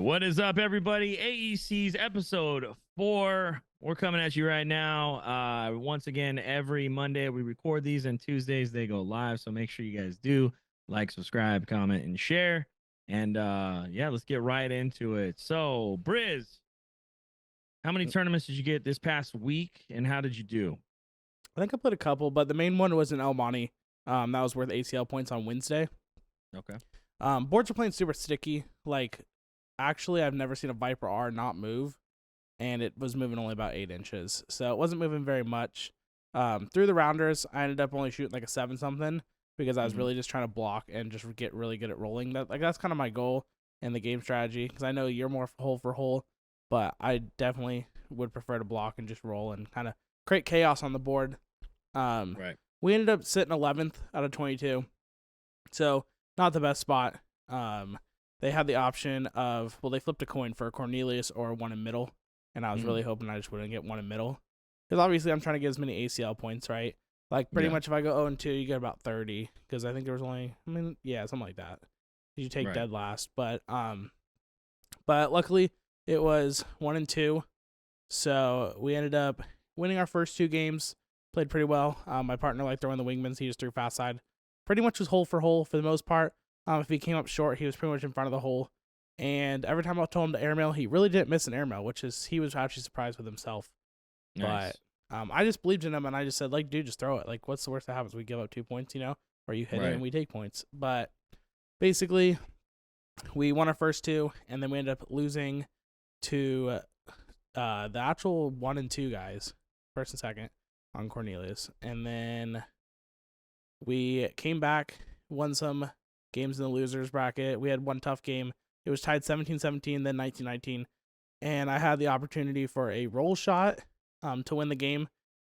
What is up, everybody? AEC's Ep.4. We're coming at you right now. Once again, every Monday we record these, and Tuesdays they go live. So make sure you guys do like, subscribe, comment, and share. And yeah, let's get right into it. So, Briz, how many tournaments did you get this past week, and how did you do? I think I played a couple, but the main one was in El Monte. That was worth ACL points on Wednesday. Okay. Boards are playing super sticky. Like, actually, I've never seen a Viper R not move, and it was moving only about 8 inches, so it wasn't moving very much. Through the rounders, I ended up only shooting like a 7-something because I was really just trying to block and just get really good at rolling. That's kind of my goal in the game strategy, because I know you're more hole for hole, but I definitely would prefer to block and just roll and kind of create chaos on the board. Right. We ended up sitting 11th out of 22, so not the best spot. They had the option of, well, they flipped a coin for Cornelius or one in middle, and I was really hoping I just wouldn't get one in middle, because obviously I'm trying to get as many ACL points, right? Like, pretty much if I go 0-2, you get about 30, because I think there was only, something like that. You take dead last, but luckily it was 1-2, so we ended up winning our first 2 games. Played pretty well. My partner liked throwing the wingmans. He just threw fast side. Pretty much was hole for hole for the most part. If he came up short, he was pretty much in front of the hole. And every time I told him to airmail, he really didn't miss an airmail, he was actually surprised with himself. Nice. But I just believed in him, and I just said, like, dude, just throw it. Like, what's the worst that happens? We give up 2 points, or you hit it and we take points. But basically, we won our first 2, and then we ended up losing to the actual 1 and 2 guys, first and second, on Cornelius. And then we came back, won some games in the losers bracket. We had one tough game. It was tied 17-17, then 19-19. And I had the opportunity for a roll shot to win the game.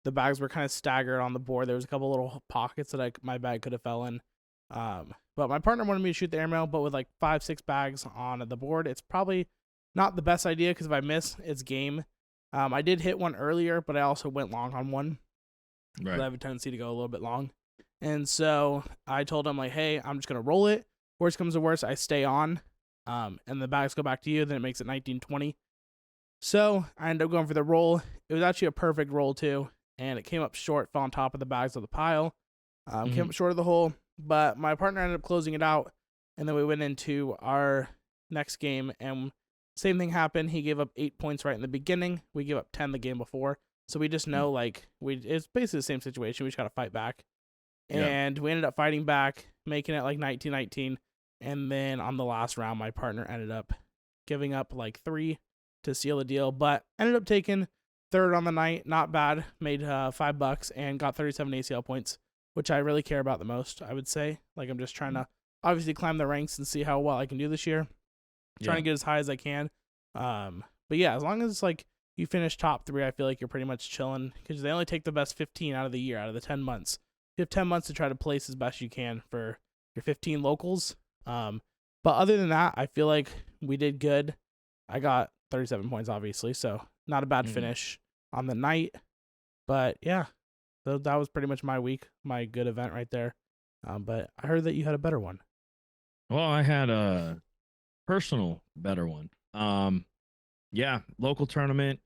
The bags were kind of staggered on the board. There was a couple little pockets that my bag could have fell in. But my partner wanted me to shoot the airmail, but with like 5-6 bags on the board, it's probably not the best idea, because if I miss, it's game. I did hit one earlier, but I also went long on one. Right. I have a tendency to go a little bit long. And so I told him, like, hey, I'm just going to roll it. Worst comes to worst, I stay on. And the bags go back to you. Then it makes it 19-20. So I ended up going for the roll. It was actually a perfect roll, too. And it came up short, fell on top of the bags of the pile. Came up short of the hole. But my partner ended up closing it out. And then we went into our next game. And same thing happened. He gave up 8 points right in the beginning. We gave up 10 the game before. So we just know, like, it's basically the same situation. We just got to fight back. And we ended up fighting back, making it like 19-19. And then on the last round, my partner ended up giving up like 3 to seal the deal, but ended up taking third on the night. Not bad. Made $5 and got 37 ACL points, which I really care about the most, I would say. Like, I'm just trying to obviously climb the ranks and see how well I can do this year. Trying to get as high as I can. But yeah, as long as like you finish top 3, I feel like you're pretty much chilling, because they only take the best 15 out of the year, out of the 10 months. You have 10 months to try to place as best you can for your 15 locals. But other than that, I feel like we did good. I got 37 points, obviously, so not a bad finish on the night. But yeah, so that was pretty much my week, my good event right there. But I heard that you had a better one. Well, I had a personal better one. Yeah, local tournament.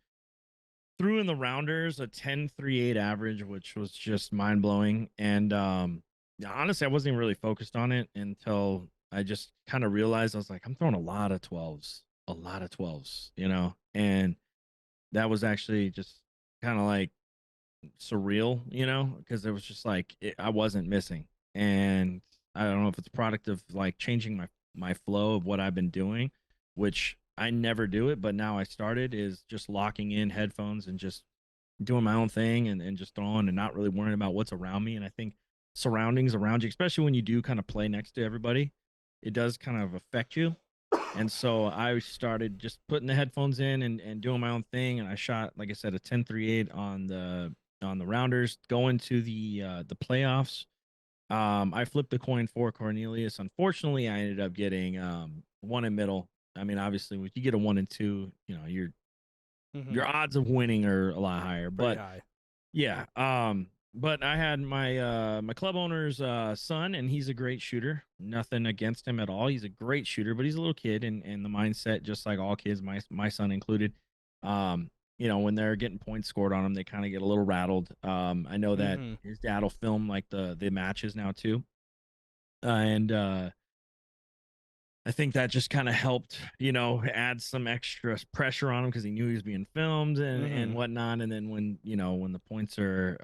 Threw in the rounders a 10.38 average, which was just mind blowing. And honestly, I wasn't even really focused on it until I just kind of realized I was like, I'm throwing a lot of 12s, and that was actually just kind of like surreal, because it was just like I wasn't missing. And I don't know if it's a product of like changing my flow of what I've been doing, which I never do it, but now I started, is just locking in headphones and just doing my own thing and just throwing and not really worrying about what's around me. And I think surroundings around you, especially when you do kind of play next to everybody, it does kind of affect you. And so I started just putting the headphones in and doing my own thing. And I shot, like I said, a 10.38 on the rounders. Going to the playoffs, I flipped the coin for Cornelius. Unfortunately, I ended up getting one in middle. I mean, obviously, if you get a 1 and 2, your odds of winning are a lot higher. Pretty But high. yeah, but I had my club owner's son, and he's a great shooter. Nothing against him at all. He's a great shooter, but he's a little kid, and the mindset, just like all kids, my son included. When they're getting points scored on them, they kind of get a little rattled. I know that Mhm. his dad will film like the matches now too, and I think that just kind of helped, add some extra pressure on him because he knew he was being filmed and Mhm. whatnot. And then when the points are,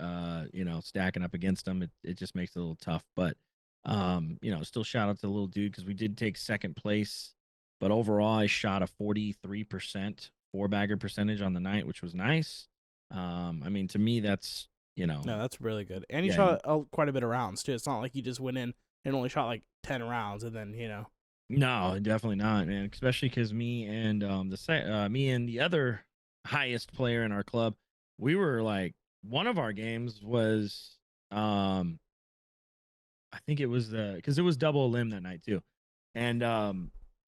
stacking up against him, it just makes it a little tough. But, still shout out to the little dude because we did take second place. But overall, I shot a 43% four bagger percentage on the night, which was nice. I mean, to me, that's, No, that's really good. And you yeah, shot quite a bit of rounds too. It's not like you just went in and only shot like 10 rounds and then, no, definitely not, man. Especially because me and the other highest player in our club, we were like one of our games was um I think it was because it was double elim that night too, and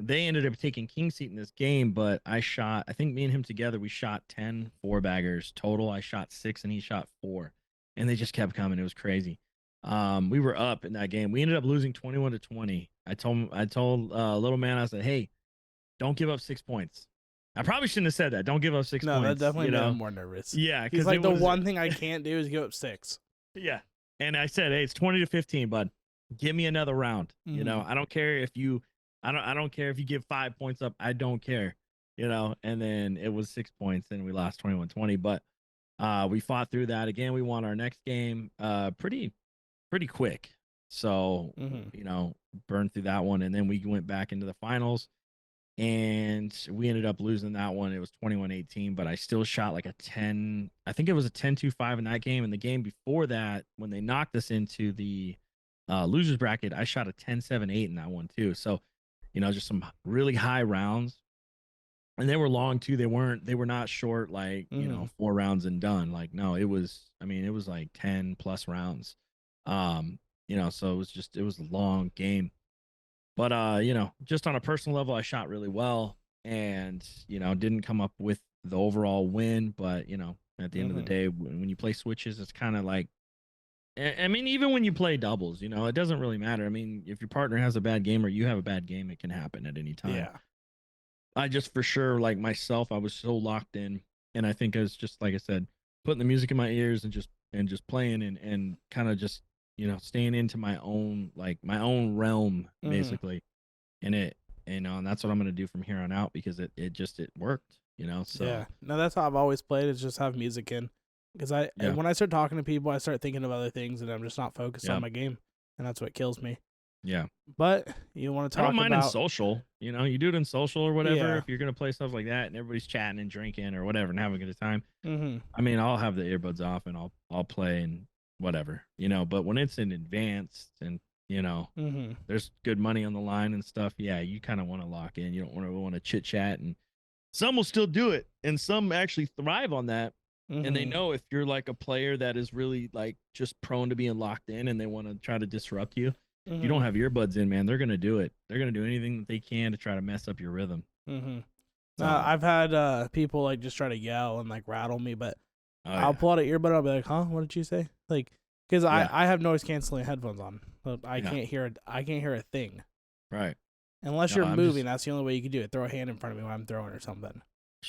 they ended up taking king seat in this game. But I think me and him together, we shot 10 four baggers total. I shot six and he shot four, and they just kept coming. It was crazy. We were up in that game. We ended up losing 21-20. I told little man, I said, hey, don't give up 6 points. I probably shouldn't have said that. Don't give up six no, that points. definitely made him more nervous. Yeah, He's because like, it the was one thing I can't do is give up 6. yeah. And I said, hey, it's 20-15, bud. Give me another round. Mhm. I don't care if you I don't care if you give 5 points up. I don't care. And then it was 6 points and we lost 21-20. But we fought through that. Again, we won our next game pretty quick. So, Mhm. burned through that one. And then we went back into the finals and we ended up losing that one. It was 21-18, but I still shot like a 10. I think it was a 10-5 in that game. And the game before that, when they knocked us into the losers bracket, I shot a 10-7-8 in that one too. So, just some really high rounds. And they were long too. They were not short, like, Mhm. 4 rounds and done. Like, no, it was like 10 plus rounds. So it was a long game. But just on a personal level, I shot really well and, didn't come up with the overall win. But, at the end of the Mhm. day, when you play switches, it's kind of like, I mean, even when you play doubles, it doesn't really matter. I mean, if your partner has a bad game or you have a bad game, it can happen at any time. Yeah. I just for sure, like myself, I was so locked in. And I think I was just, like I said, putting the music in my ears and just playing and kind of just, staying into my own realm, Mhm. basically. And that's what I'm gonna do from here on out because it worked, Yeah. so No, that's how I've always played, is just have music in. Because yeah. when I start talking to people, I start thinking of other things and I'm just not focused on Yeah. my game. And that's what kills me. Yeah. But you want to I don't talk mind in about, social, you do it in social or whatever yeah. if you're gonna play stuff like that and everybody's chatting and drinking or whatever and having a good time. Mhm. I mean, I'll have the earbuds off and I'll play and whatever, but when it's in advanced and Mhm. there's good money on the line and stuff, yeah, you kind of want to lock in. You don't want to chit chat, and some will still do it and some actually thrive on that. And they Mhm. know if you're like a player that is really like just prone to being locked in and they want to try to disrupt you, if you don't Mhm. have earbuds in, man, they're going to do it. They're going to do anything that they can to try to mess up your rhythm. Mhm. So, I've had people like just try to yell and like rattle me, but oh I'll yeah. pull out an earbud. I'll be like, "Huh? What did you say?" Like, because Yeah. I have noise canceling headphones on, but Yeah. I can't hear a thing Right. unless No, you're I'm moving. just, That's the only way you can do it. Throw a hand in front of me when I'm throwing or something.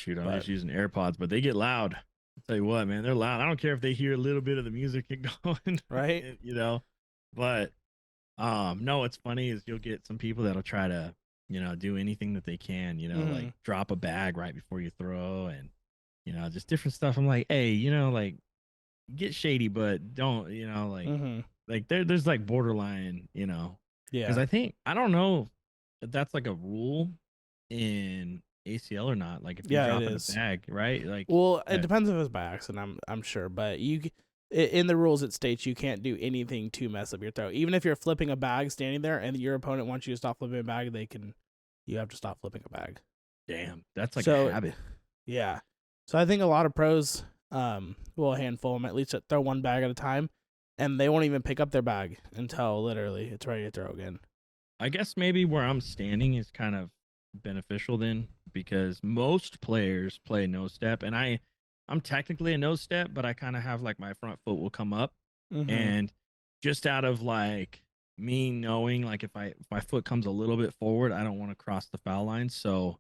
I'm But just using AirPods, but they get loud. I'll tell you what, man, they're loud. I don't care if they hear a little bit of the music going, right. but no, what's funny is you'll get some people that'll try to, do anything that they can, like Mhm. drop a bag right before you throw and, just different stuff. I'm like, hey, like get shady, but don't, Mhm. like there's like borderline, because Yeah. I don't know if that's like a rule in ACL or not. Like if you're Yeah, it dropping a is. bag, right? Like, Well, it uh, depends if it's by accident. I'm sure, but in the rules it states you can't do anything to mess up your throw. Even if you're flipping a bag standing there and your opponent wants you to stop flipping a bag, you have to stop flipping a bag. damn, that's like a So habit. yeah. So I think a lot of pros, well, a handful of them at least throw one bag at a time, and they won't even pick up their bag until literally it's ready to throw again. I guess maybe where I'm standing is kind of beneficial then because most players play no step and I'm technically a no step, but I kind of have like my front foot will come up. Mm-hmm. And just out of like me knowing like if my foot comes a little bit forward, I don't want to cross the foul line. So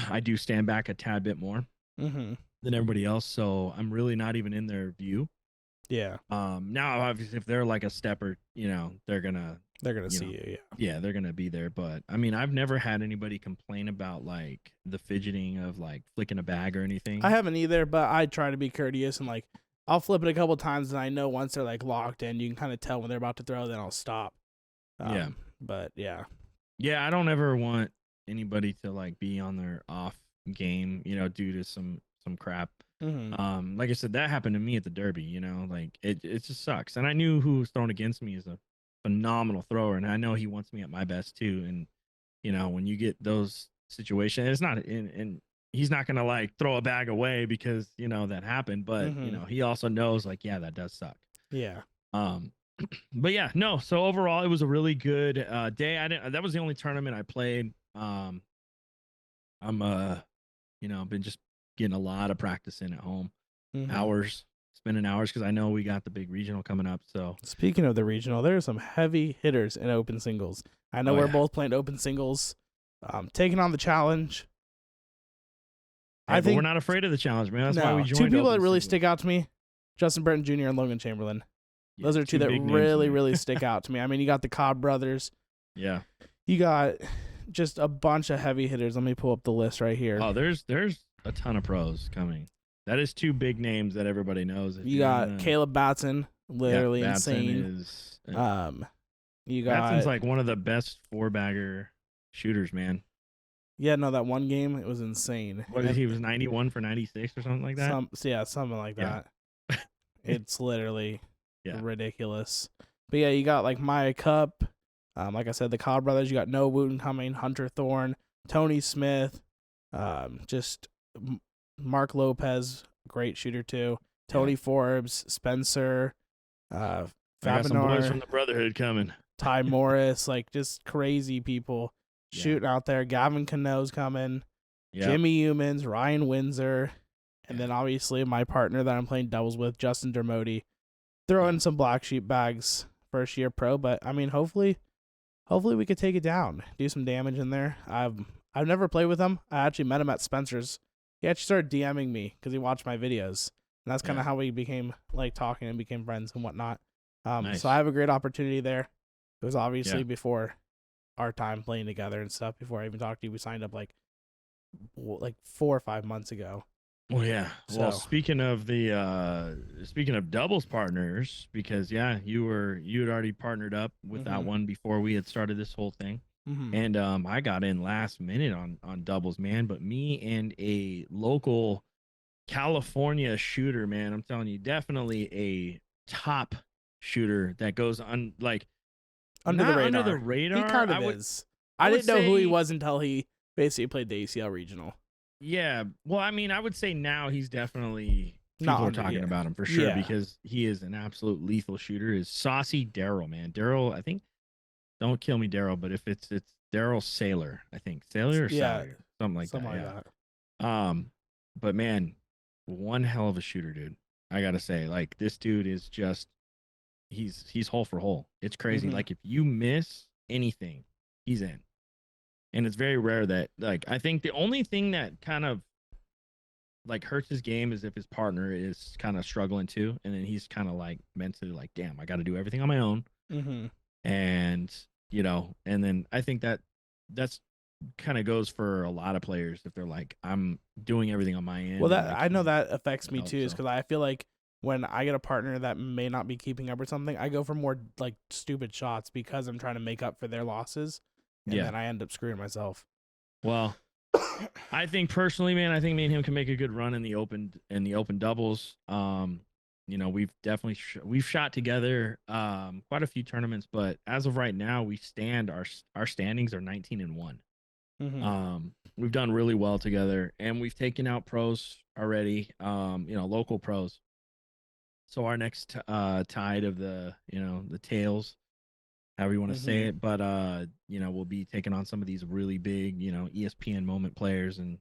I do stand back a tad bit more Mm-hmm. than everybody else. So I'm really not even in their view. Yeah. Now obviously if they're like a stepper, they're gonna, They're gonna you see know, you. Yeah. yeah, they're gonna be there. But I mean, I've never had anybody complain about like the fidgeting of like flicking a bag or I anything. haven't either, but I try to be courteous and like I'll flip it a couple times, and I know once they're like locked in, you can kind of tell when they're about to throw. Then I'll stop. Yeah. But yeah. Yeah, I don't ever want anybody to like be on their off game, due to some crap. Mm-hmm. Like I said, that happened to me at the Derby, like it just sucks. And I knew who was throwing against me is a phenomenal thrower, and I know he wants me at my best too. And when you get those situations, it's not and he's not gonna like throw a bag away because that happened, but Mm-hmm. he also knows like, yeah, that does suck. Yeah. Um, but yeah, no. So overall, it was a really good day. I didn't. That was the only tournament I played. I'm been just getting a lot of practice in at home, Mm-hmm. hours, spending hours because I know we got the big regional coming up. So Speaking of the regional, there are some heavy hitters in open singles. I know oh we're yeah, both playing open singles, taking on the challenge. hey, I but we're think not afraid of the challenge, man. That's why we no, two joined people that open really singles. stick out to me: Justin Burton Jr. and Logan Chamberlain. Yeah, Those are two two that big names in really, there. really stick out to me. I mean, you got the Cobb brothers. Yeah. You got just a bunch of heavy hitters. Let me pull up the list right here. Oh, there's a ton of pros coming. That is two big names that everybody knows. If You you're in got the Caleb Batson, yeah, literally Batson insane. is You Batson's got like one of the best four bagger shooters, man. yeah, no, that one game it was insane. What is And he was 91 for 96 or something like that? something like Yeah. that. It's literally Yeah. ridiculous. But yeah, you got like Maya Cup. Like I said, the Cobb brothers. You got Noah Wooten coming, Hunter Thorne, Tony Smith, just Mark Lopez, great shooter too. Tony Yeah. Forbes, Spencer, I got some boys from Fabinor, the Brotherhood coming. Ty Morris, like just crazy people Yeah. shooting out there. Gavin Cano's coming, Yeah. Jimmy Humans, Ryan Windsor, and Yeah. then obviously my partner that I'm playing doubles with, Justin Dermody, throwing some black sheep bags first year pro. But I mean, hopefully we could take it down, do some damage in there. I've never played with him. I actually met him at Spencer's. He actually started DMing me because he watched my videos, and that's kind of how we became like talking and became friends and whatnot. Nice. So I have a great opportunity there. It was obviously Yeah. before our time playing together and stuff. Before I even talked to you, we signed up like 4 or 5 months ago. Well, yeah. Well, So speaking of doubles partners, because you had already partnered up with that one before we had started this whole thing. mm-hmm. And I got in last minute on doubles, man. But me and a local California shooter, man, I'm telling you, definitely a top shooter that goes on like under not the radar. under the radar. He kind of is. I would didn't know who he say- was until he basically played the ACL regional. Yeah. Well, I mean, I would say now he's definitely people Not are under- talking yeah. about him for sure Yeah. because he is an absolute lethal shooter. Is Saucy Daryl, man. Daryl, I think don't kill me, Daryl, but if it's Daryl Sailor, I think. Sailor or Yeah. Sailor? Something like Something that. like Yeah. that. But man, one hell of a shooter, dude. I gotta say, like this dude is just he's hole for hole. It's crazy. Mhm. Like if you miss anything, he's in. And it's very rare that like I think the only thing that kind of like hurts his game is if his partner is kind of struggling too, and then he's kind of like mentally like, damn, I got to do everything on my own. Mm-hmm. And and then I think that's kind of goes for a lot of players if they're like, I'm doing everything on my end. Well, and, that like, I know that affects me help, too, is so. because I feel like when I get a partner that may not be keeping up or something, I go for more like stupid shots because I'm trying to make up for their losses, and then I end up screwing myself. Well, I think personally, man, I think me and him can make a good run in the open doubles. We've definitely we've shot together quite a few tournaments, but as of right now, our standings are 19-1. Mm-hmm. We've done really well together, and we've taken out pros already. Local pros. So our next tide of the tails, however you want to say it, but we'll be taking on some of these really big ESPN moment players, and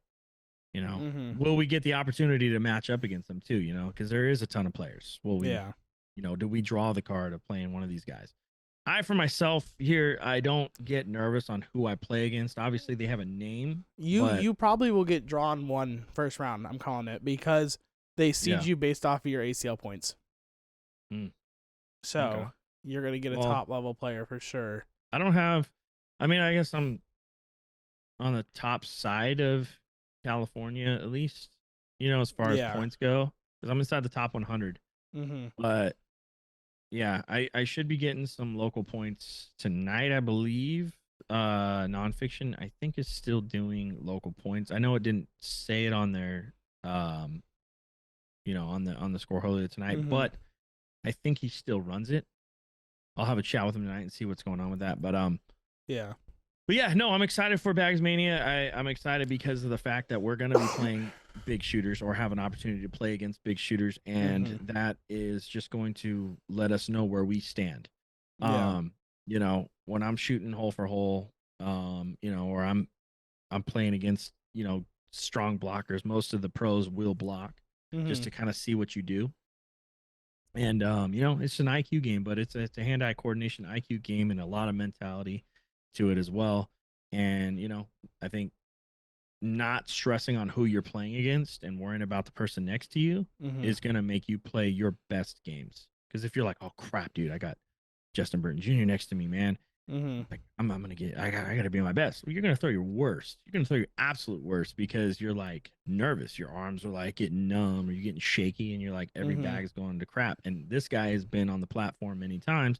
will we get the opportunity to match up against them too, because there is a ton of players. Will we do we draw the card of playing one of these guys? I, for myself here, I don't get nervous on who I play against. Obviously, they have a name, but You probably will get drawn one first round. I'm calling it because they seed yeah. you based off of your ACL points. Mm, So okay. you're gonna get a Well, top level player for sure. I don't have. I mean, I guess I'm on the top side of California at least. As far as Yeah. points go, because I'm inside the top 100. Mm-hmm. But yeah, I should be getting some local points tonight, I believe. Nonfiction, I think, is still doing local points. I know it didn't say it on their um on the score tonight, Mm-hmm. but I think he still runs it. I'll have a chat with him tonight and see what's going on with that. Yeah. But yeah, no, I'm excited for Bagsmania. I'm excited because of the fact that we're going to be playing big shooters or have an opportunity to play against big shooters, and that is just going to let us know where we stand. Yeah. When I'm shooting hole for hole, or I'm playing against, strong blockers, most of the pros will block just to kind of see what you do. And it's an IQ game, but it's a hand-eye coordination IQ game and a lot of mentality to it as well. And I think not stressing on who you're playing against and worrying about the person next to you is going to make you play your best games. Because if you're like, oh crap, dude, I got Justin Burton Jr. next to me, man. Like I'm gonna I gotta be my best. Well, you're gonna throw your worst. You're gonna throw your absolute worst because you're like nervous. Your arms are like getting numb, or you're getting shaky, and you're like every bag is going to crap. And this guy has been on the platform many times.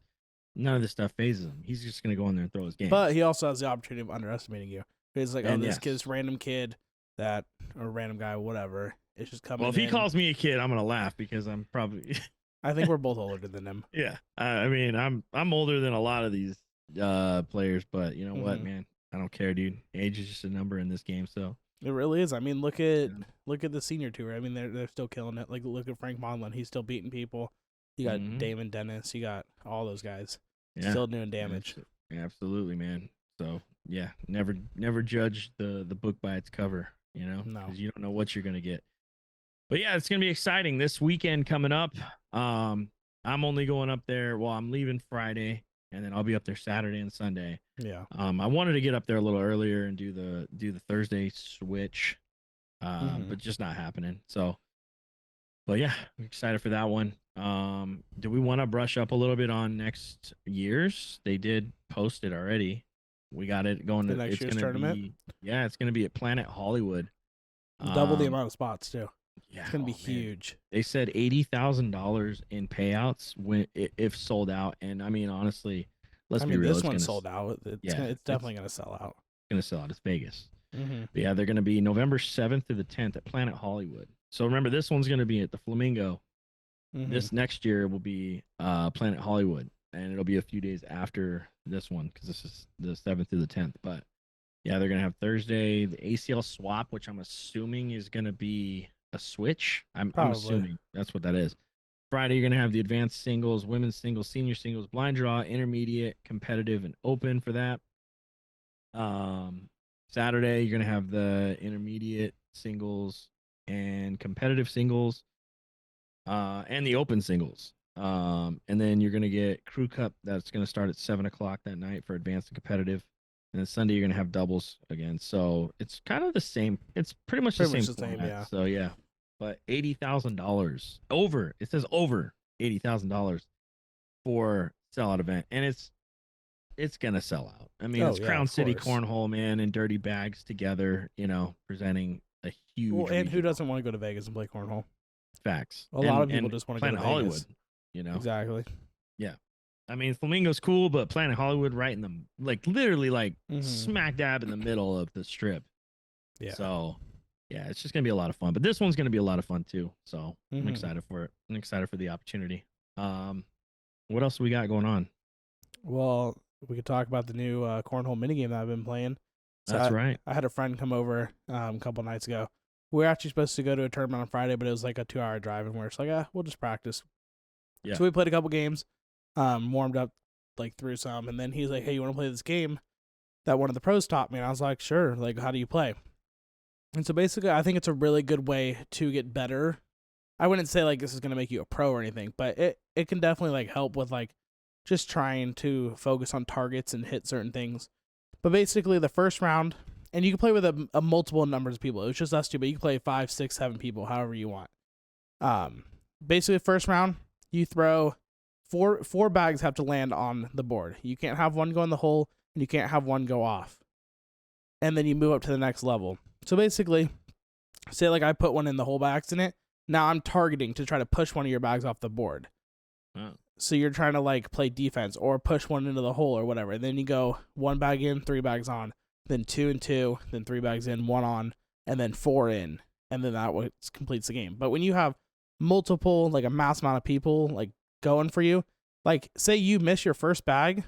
None of this stuff phases him. He's just gonna go in there and throw his game. But he also has the opportunity of underestimating you. He's like, And this yes. kid's random kid or random guy, whatever. It's just coming. Well, if he calls me a kid, I'm gonna laugh because I'm probably. I think we're both older than him. Yeah, I mean, I'm older than a lot of these players, but you know what, man? I don't care, dude. Age is just a number in this game, so it really is. I mean, look at the senior tour. I mean, they're still killing it. Like, look at Frank Monlin. He's still beating people. You got Damon Dennis. You got all those guys still doing damage. Absolutely, man. So yeah, never judge the book by its cover. No, because you don't know what you're gonna get. But yeah, it's gonna be exciting this weekend coming up. I'm only going up there. Well, I'm leaving Friday, and then I'll be up there Saturday and Sunday. Yeah. I wanted to get up there a little earlier and do the Thursday switch, but just not happening. So, but yeah, I'm excited for that one. Do we want to brush up a little bit on next year's? They did post it already. We got it going. The next year's tournament. It's gonna be at Planet Hollywood. Double the amount of spots too. Yeah, it's gonna be huge. They said $80,000 in payouts if sold out, and I mean honestly, let's be real. This one's sold out. It's definitely gonna sell out. It's gonna sell out. It's Vegas. But yeah, they're gonna be November 7th through the 10th at Planet Hollywood. So remember, this one's gonna be at the Flamingo. This next year will be Planet Hollywood, and it'll be a few days after this one because this is the 7th through the 10th. But yeah, they're gonna have Thursday the ACL swap, which I'm assuming is gonna be a switch. I'm assuming that's what that is. Friday, you're going to have the advanced singles, women's singles, senior singles, blind draw, intermediate, competitive, and open for that. Saturday, you're going to have the intermediate singles and competitive singles and the open singles. And then you're going to get Crew Cup that's going to start at 7 o'clock that night for advanced and competitive. And then Sunday, you're going to have doubles again. So it's kind of the same. It's pretty much the same format. Yeah. So yeah. But $80,000 over. It says over $80,000 for sellout event, and it's gonna sell out. I mean, it's Crown City Cornhole, man, and Dirty Bags together. Presenting a huge. Well, and who doesn't want to go to Vegas and play cornhole? Facts. A lot of people just want to go to Hollywood. Exactly. Yeah. I mean, Flamingo's cool, but Planet Hollywood right in the literally smack dab in the middle of the strip. Yeah. So. Yeah, it's just going to be a lot of fun. But this one's going to be a lot of fun, too. So I'm excited for it. I'm excited for the opportunity. What else we got going on? Well, we could talk about the new cornhole minigame that I've been playing. So That's right. I had a friend come over a couple nights ago. We were actually supposed to go to a tournament on Friday, but it was like a 2-hour drive, and we're just like, we'll just practice. Yeah. So we played a couple games, warmed up through some, and then he's like, hey, you want to play this game that one of the pros taught me? And I was like, sure. Like, how do you play? And so basically, I think it's a really good way to get better I wouldn't say like this is gonna make you a pro or anything, but it can definitely like help with like just trying to focus on targets and hit certain things. But basically, the first round, and you can play with a multiple numbers of people. It was just us two, but you can play 5, 6, 7 people, however you want. Basically, first round, you throw four bags have to land on the board. You can't have one go in the hole, and you can't have one go off. And then you move up to the next level. So basically, say like I put one in the hole by accident. Now I'm targeting to try to push one of your bags off the board. Oh. So you're trying to like play defense or push one into the hole or whatever. And then you go 1 bag in, 3 bags on, then 2 and 2, then 3 bags in, 1 on, and then 4 in, and then that completes the game. But when you have multiple, like a mass amount of people like going for you, like say you miss your first bag,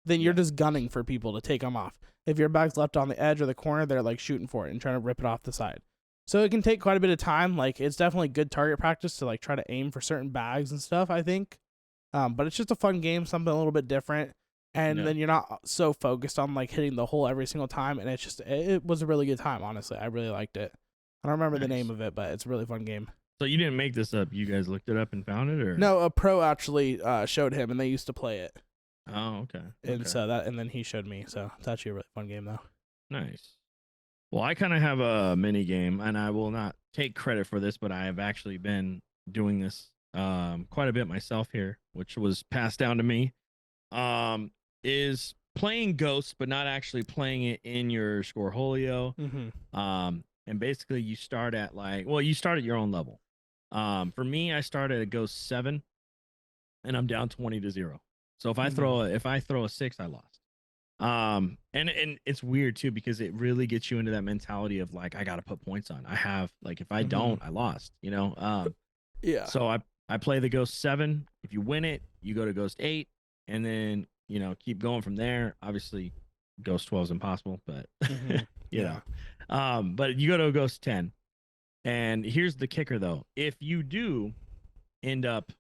then you're just gunning for people to take them off. If your bag's left on the edge or the corner, they're like shooting for it and trying to rip it off the side. So it can take quite a bit of time. Like it's definitely good target practice to like try to aim for certain bags and stuff, I think. But it's just a fun game, something a little bit different. And then you're not so focused on like hitting the hole every single time. And it was a really good time, honestly. I really liked it. I don't remember the name of it, but it's a really fun game. So you didn't make this up. You guys looked it up and found it, or no? A pro actually showed him, and they used to play it. Oh, okay. And so and then he showed me. So it's actually a really fun game, though. Nice. Well, I kind of have a mini game, and I will not take credit for this, but I have actually been doing this quite a bit myself here, which was passed down to me. Is playing Ghosts, but not actually playing it in your Scoreholio. And basically you start at you start at your own level. For me, I started at Ghost 7, and I'm down 20-0. So if I throw a 6, I lost. And it's weird too, because it really gets you into that mentality of like, I got to put points on. I have like, if I don't, I lost, you know? Yeah. So I play the Ghost 7. If you win it, you go to Ghost 8, and then, you know, keep going from there. Obviously Ghost 12 is impossible, but you know, but you go to a Ghost 10. And here's the kicker though. If you do end up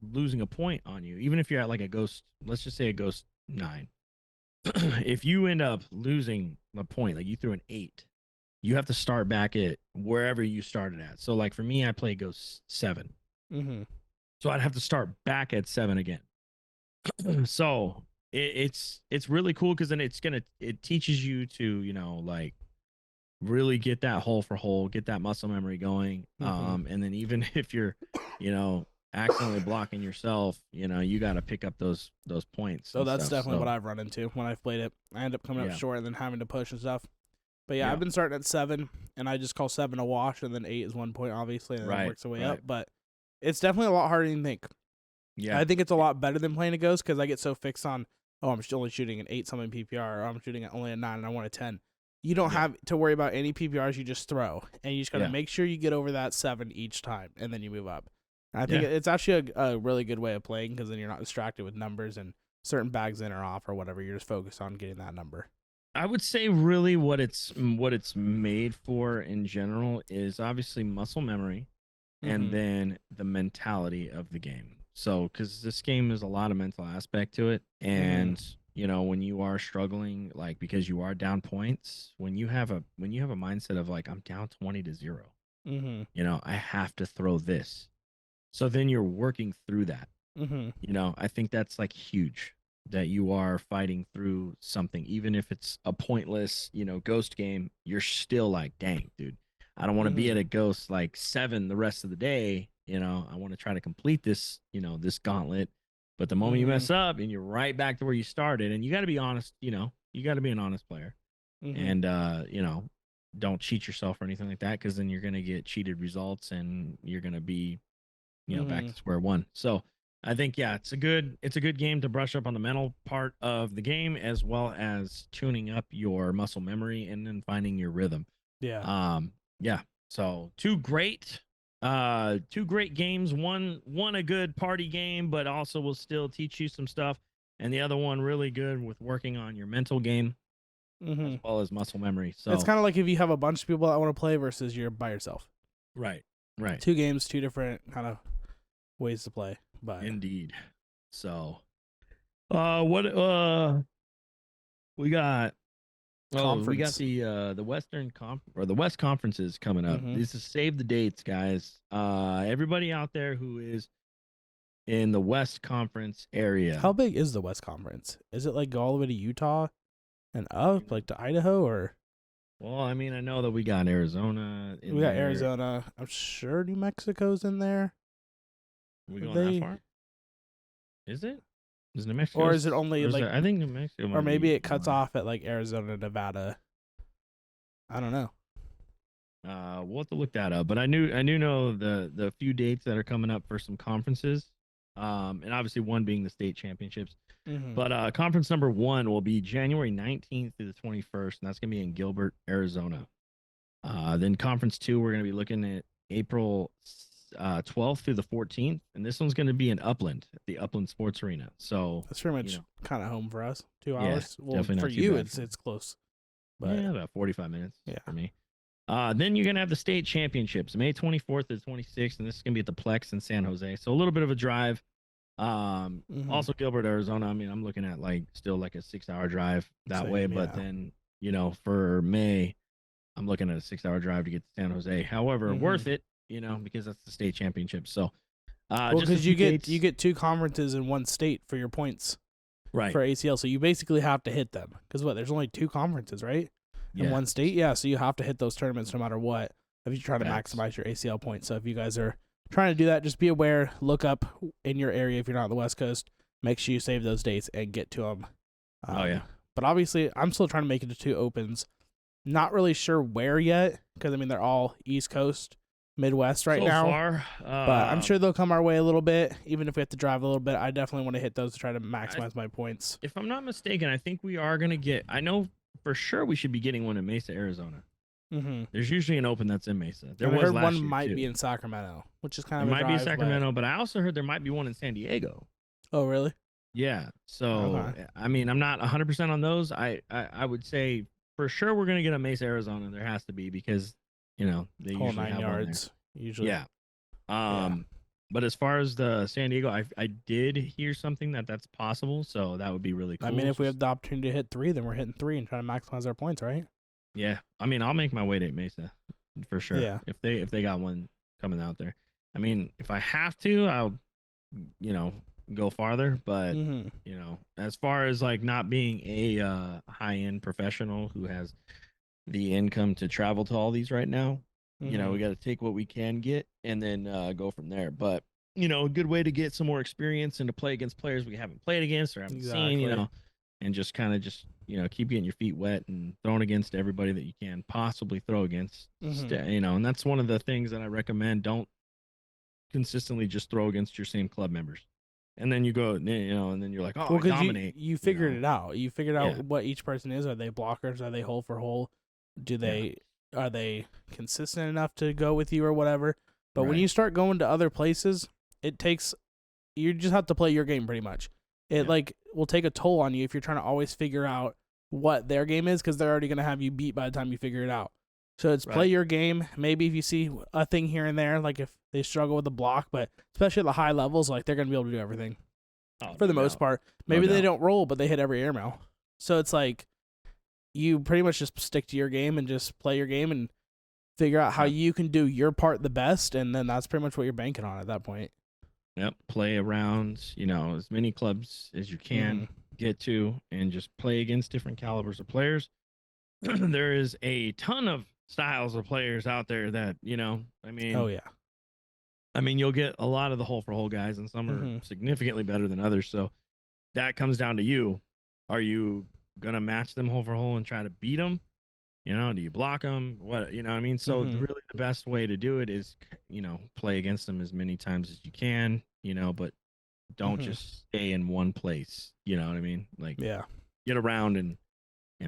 losing a point on you, even if you're at like a Ghost, let's just say a Ghost 9, if you end up losing a point, like you threw an 8, you have to start back at wherever you started at. So like for me, I play Ghost 7. So I'd have to start back at 7 again. So it's really cool, because then it teaches you to, you know, like really get that hole for hole, get that muscle memory going. And then even if you're, you know, accidentally blocking yourself, you know, you got to pick up those points. So that's definitely what I've run into when I've played it. I end up coming up short and then having to push and stuff. But yeah, I've been starting at 7, and I just call 7 a wash, and then 8 is 1 point, obviously, and then it works its way up. But it's definitely a lot harder than you think. Yeah, I think it's a lot better than playing a Ghost, because I get so fixed on, I'm only shooting an 8 something PPR, or I'm shooting only a 9 and I want a 10. You don't have to worry about any PPRs. You just throw, and you just got to make sure you get over that 7 each time, and then you move up. And I think it's actually a really good way of playing, because then you're not distracted with numbers and certain bags in or off or whatever. You're just focused on getting that number. I would say really what it's made for in general is obviously muscle memory, and then the mentality of the game. So, because this game is a lot of mental aspect to it, and you know, when you are struggling, like because you are down points, when you have a mindset of like, I'm down 20-0, you know, I have to throw this. So then you're working through that. You know, I think that's like huge, that you are fighting through something, even if it's a pointless, you know, Ghost game. You're still like, dang, dude, I don't want to be at a Ghost like 7 the rest of the day. You know, I want to try to complete this, you know, this gauntlet. But the moment you mess up, and you're right back to where you started, and you got to be honest, you know, you got to be an honest player, and you know, don't cheat yourself or anything like that, because then you're gonna get cheated results, and you're gonna be, you know, back to square one. So I think it's a good game to brush up on the mental part of the game, as well as tuning up your muscle memory and then finding your rhythm. Yeah. So two great games. One a good party game, but also will still teach you some stuff, and the other one really good with working on your mental game, as well as muscle memory. So it's kind of like if you have a bunch of people that want to play versus you're by yourself. Right. 2 games, 2 different kind of ways to play. But indeed. So what we got Oh, we got conference. the Western or the West Conferences coming up. Mm-hmm. This is save the dates, guys. Everybody out there who is in the West Conference area. How big is the West Conference? Is it like go all the way to Utah and I mean, up, like to Idaho, or well, I mean, I know that we got Arizona in we got there. Arizona? I'm sure New Mexico's in there. Are we Are going that they, far? Is it? Is New or is it Mexico's? only Or is like, it, I think New Mexico or might maybe be it cuts one. off at like Arizona, Nevada. I don't know. We'll have to look that up. But I knew know the few dates that are coming up for some conferences. And obviously one being the state championships. Mm-hmm. But conference number one will be January 19th through the 21st, and that's gonna be in Gilbert, Arizona. Then conference two, we're gonna be looking at April 12th through the 14th, and this one's gonna be in Upland at the Upland Sports Arena. So That's pretty you much know, kind of home for us. 2 hours. yeah, Well, definitely for not too you, bad it's for it's close, but yeah, about 45 minutes yeah. for me. Then you're gonna have the state championships, May 24th to the 26th, and this is gonna be at the Plex in San Jose. So a little bit of a drive. Mm-hmm. Also Gilbert, Arizona. I mean, I'm looking at like still like a 6 hour drive that way, Same, but yeah. then for May, I'm looking at a 6 hour drive to get to San Jose. However, Mm-hmm. worth it, because that's the state championship. So, Well, just a because few you dates. get two conferences in one state for your points Right. for ACL, so you basically have to hit them. Because what? There's only two conferences, right? In Yeah. one state, yeah. So you have to hit those tournaments no matter what if you try to Facts. maximize your ACL points. So if you guys are trying to do that, just be aware. Look up in your area if you're not on the West Coast. Make sure you save those dates and get to them. Oh yeah. But obviously, I'm still trying to make it to two opens. Not really sure where yet, because I mean they're all East Coast, Midwest right So now. far, But I'm sure they'll come our way a little bit, even if we have to drive a little bit. I definitely want to hit those to try to I, maximize my points. if I'm not mistaken, I think we are gonna get. I know for sure we should be getting one in Mesa, Arizona. Mm-hmm. There's usually an open that's in Mesa. There And I was heard one last year might too. be in Sacramento, which is kind It of a might be drive. But Sacramento, but I also heard there might be one in San Diego. oh, really? Yeah. So Okay. I mean, I'm not 100% on those. I would say for sure we're gonna get a Mesa, Arizona. There has to be because they Whole usually nine have one there. yards usually. Yeah. Yeah. But as far as the San Diego, I did hear something that's possible. So that would be really I mean, cool. if we Just have the opportunity to hit three, then we're hitting three and trying to maximize our points, right? yeah. I mean, I'll make my way to Mesa for sure Yeah. if they got one coming out there. I mean, if I have to, I'll you know go farther. But Mm-hmm. as far as like not being a high end professional who has the income to travel to all these right now, Mm-hmm. we got to take what we can get and then go from there. But a good way to get some more experience and to play against players we haven't played against or haven't seen, Exactly. and just kind of just keep getting your feet wet and throwing against everybody that you can possibly throw against. Mm-hmm. And that's one of the things that I recommend. Don't consistently just throw against your same club members. And then you go, and then you're like, oh, Well, I because dominate. you figured it out. You figured out Yeah, what each person is. Are they blockers? Are they hole for hole? Do yeah, they are they consistent enough to go with you or whatever? But when right, you start going to other places, it takes you just have to play your game pretty much. It yeah, like will take a toll on you if you're trying to always figure out what their game is because they're already gonna have you beat by the time you figure it out. So it's play right. your game. Maybe if you see a thing here and there, like if they struggle with the block, but especially at the high levels, like they're gonna be able to do everything Oh, for no the most doubt, part. no Maybe they doubt. don't roll, but they hit every airmail. So it's like you pretty much just stick to your game and just play your game and figure out how Yep, you can do your part the best, and then that's pretty much what you're banking on at that point. yep. Play around, as many clubs as you Mm-hmm. can get to, and just play against different calibers of players. There is a ton of styles of players out there that I Oh mean, yeah. you'll get a lot of the hole for hole guys, and some are Mm-hmm. significantly better than others. So that comes down to you. Are you gonna match them hole for hole and try to beat them? Do you block them? What what I mean? So Mm-hmm. really, the best way to do it is play against them as many times as you can. But don't Mm-hmm. just stay in one place. You know what I mean? Like Yeah. get around and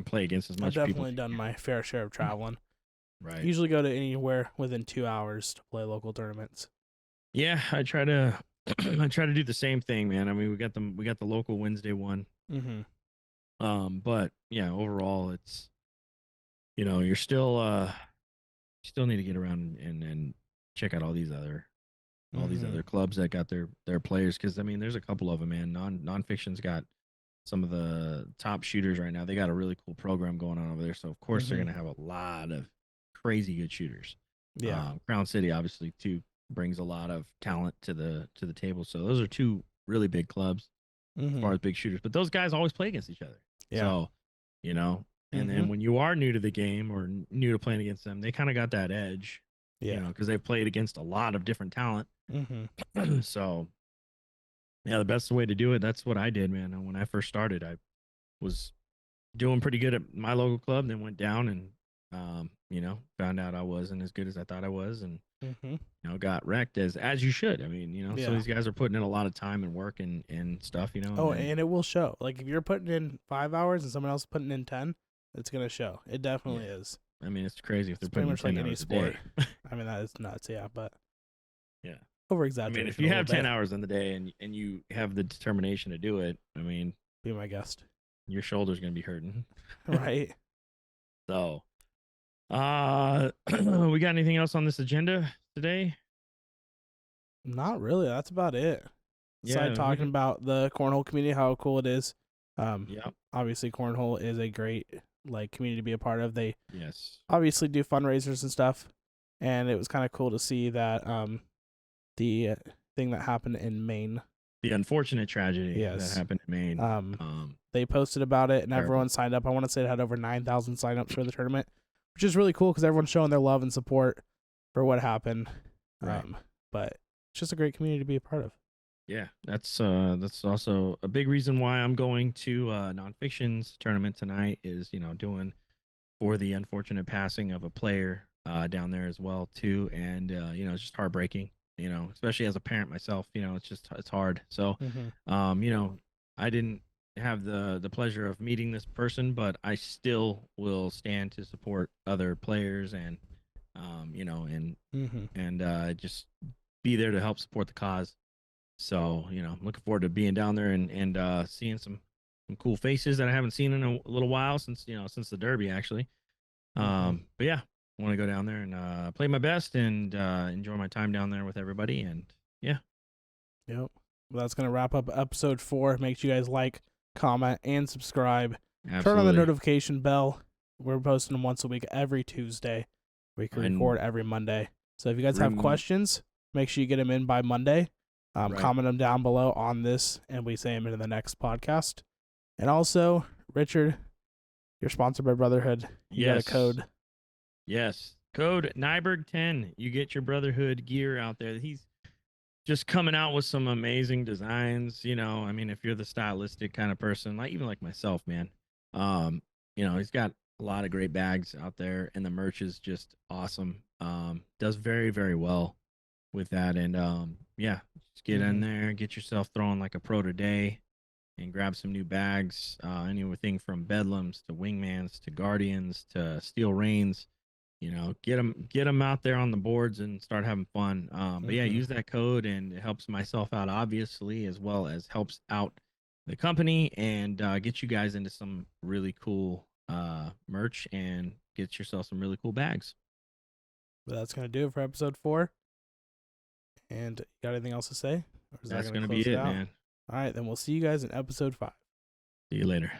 play against as I've much people definitely as done you my fair share of can. traveling. Right. Usually go to anywhere within 2 hours to play local tournaments. Yeah, I try to I try to do the same thing, man. I mean, we got the local Wednesday one. Mm-hmm. But yeah, overall it's you're still need to get around and check out all these Mm-hmm. other clubs that got their players, because I mean there's a couple of them, man. Nonfiction's got some of the top shooters right now. They got a really cool program going on over there. So of course they're Mm-hmm. gonna have a lot of crazy good shooters. Yeah. Crown City obviously too brings a lot of talent to the table. So those are two really big clubs as Mm-hmm. far as big shooters. But those guys always play against each other. Yeah. So, you know, and Mm-hmm. then when you are new to the game or new to playing against them, they kind of got that edge, Yeah. because they've played against a lot of different talent. Mm-hmm. So, yeah, the best way to do it, that's what I did, man. When I first started, I was doing pretty good at my local club, then went down and, found out I wasn't as good as I thought I was. And Mm-hmm. got wrecked as you should. I mean, some of Yeah. these guys are putting in a lot of time and work and stuff, and Oh, then and it will show. Like if you're putting in 5 hours and someone else is putting in 10, it's gonna show. It definitely yeah, is. I mean, it's crazy if It's they're pretty putting in much like 10 any hours a day. sport. I mean, that is nuts. Yeah, but Yeah. over I mean, if exaggeration a you little have 10 bit. hours in the day and you have the determination to do it, I mean, Be my guest. your shoulder's going to be hurting. Right. So, we got anything else on this agenda today? Not really. That's about it. Aside Yeah, we talking did. about the cornhole community, how cool it is. Yeah. Obviously cornhole is a great like community to be a part of. They Yes. obviously do fundraisers and stuff, and it was kind of cool to see that the thing that happened in Maine. The unfortunate tragedy that Yes. happened in Maine. They posted about it and Terrible. everyone signed up. I want to say it had over 9,000 signups for the tournament, which is really cool because everyone's showing their love and support for what happened. Right. But it's just a great community to be a part of. Yeah, that's also a big reason why I'm going to nonfiction's tournament tonight. Is doing for the unfortunate passing of a player down there as well too, and it's just heartbreaking. Especially as a parent myself, it's hard. So, I didn't have the pleasure of meeting this person, but I still will stand to support other players and just be there to help support the cause. So, I'm looking forward to being down there and seeing some cool faces that I haven't seen in a little while since the Derby actually. But yeah, I want to go down there and play my best and enjoy my time down there with everybody. And yeah. Yep. Well, that's gonna wrap up episode 4. Make sure you guys like, comment, and subscribe. Absolutely. Turn on the notification bell. We're posting them once a week, every Tuesday. We can record every Monday. So if you guys have questions, make sure you get them in by Monday. Right. Comment them down below on this, and we say them in the next podcast. And also, Richard, you're sponsored by Brotherhood. You got a code. Yes. Code Nyberg10. You get your Brotherhood gear out there. He's just coming out with some amazing designs. I mean, if you're the stylistic kind of person, even like myself, man, he's got a lot of great bags out there, and the merch is just awesome. Does very, very well with that. And just get in there, get yourself throwing like a pro today and grab some new bags. Anything from Bedlams to Wingmans to Guardians to Steel Rains. Get them out there on the boards and start having fun. But yeah, use that code and it helps myself out, obviously, as well as helps out the company and get you guys into some really cool merch and get yourself some really cool bags. But that's going to do it for episode 4. And you got anything else to say? That's going to be it, man. All right, then we'll see you guys in episode 5. See you later.